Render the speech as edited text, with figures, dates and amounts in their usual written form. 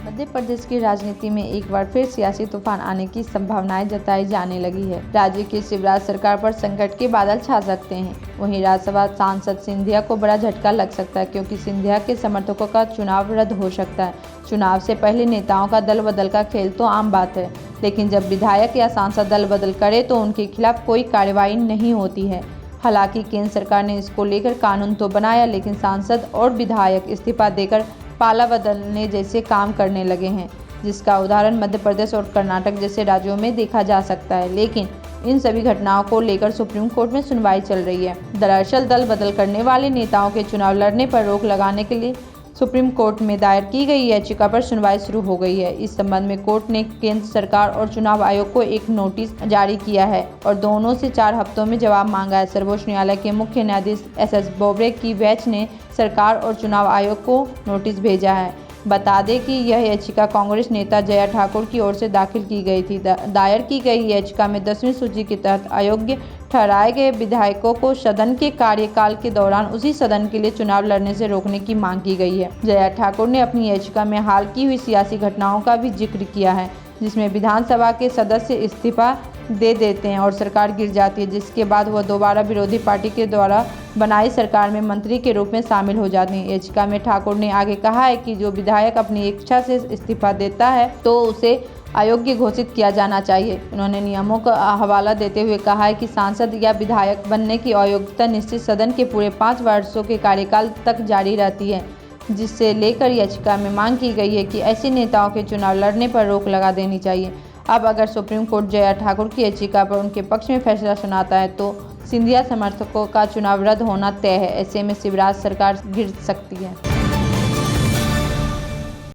मध्य प्रदेश की राजनीति में एक बार फिर सियासी तूफान आने की संभावनाएं जताई जाने लगी है। राज्य की शिवराज सरकार पर संकट के बादल छा सकते हैं। वहीं राज्यसभा सांसद सिंधिया को बड़ा झटका लग सकता है, क्योंकि सिंधिया के समर्थकों का चुनाव रद्द हो सकता है। चुनाव से पहले नेताओं का दल बदल का खेल तो आम बात है, लेकिन जब विधायक या सांसद दल बदल करे तो उनके खिलाफ कोई कार्रवाई नहीं होती है। हालांकि केंद्र सरकार ने इसको लेकर कानून तो बनाया, लेकिन सांसद और विधायक इस्तीफा देकर पाला बदलने जैसे काम करने लगे हैं, जिसका उदाहरण मध्य प्रदेश और कर्नाटक जैसे राज्यों में देखा जा सकता है। लेकिन इन सभी घटनाओं को लेकर सुप्रीम कोर्ट में सुनवाई चल रही है। दरअसल दल बदल करने वाले नेताओं के चुनाव लड़ने पर रोक लगाने के लिए सुप्रीम कोर्ट में दायर की गई याचिका पर सुनवाई शुरू हो गई है। इस संबंध में कोर्ट ने केंद्र सरकार और चुनाव आयोग को एक नोटिस जारी किया है और दोनों से 4 हफ्तों में जवाब मांगा है। सर्वोच्च न्यायालय के मुख्य न्यायाधीश एस बोबड़े की बेंच ने सरकार और चुनाव आयोग को नोटिस भेजा है। बता दें कि यह याचिका कांग्रेस नेता जया ठाकुर की ओर से दाखिल की गई थी। दायर की गई याचिका में 10वीं सूची के तहत अयोग्य ठहराए गए विधायकों को सदन के कार्यकाल के दौरान उसी सदन के लिए चुनाव लड़ने से रोकने की मांग की गई है। जया ठाकुर ने अपनी याचिका में हाल की हुई सियासी घटनाओं का भी जिक्र किया है, जिसमें विधानसभा के सदस्य इस्तीफा दे देते हैं और सरकार गिर जाती है, जिसके बाद वह दोबारा विरोधी पार्टी के द्वारा बनाई सरकार में मंत्री के रूप में शामिल हो जाते हैं। याचिका में ठाकुर ने आगे कहा है कि जो विधायक अपनी इच्छा से इस्तीफा देता है तो उसे अयोग्य घोषित किया जाना चाहिए। उन्होंने नियमों का हवाला देते हुए कहा है कि सांसद या विधायक बनने की अयोग्यता निश्चित सदन के पूरे 5 वर्षों के कार्यकाल तक जारी रहती है, जिससे लेकर याचिका में मांग की गई है कि ऐसे नेताओं के चुनाव लड़ने पर रोक लगा देनी चाहिए। अब अगर सुप्रीम कोर्ट जया ठाकुर की याचिका पर उनके पक्ष में फैसला सुनाता है तो सिंधिया समर्थकों का चुनाव रद्द होना तय है। ऐसे में शिवराज सरकार गिर सकती है।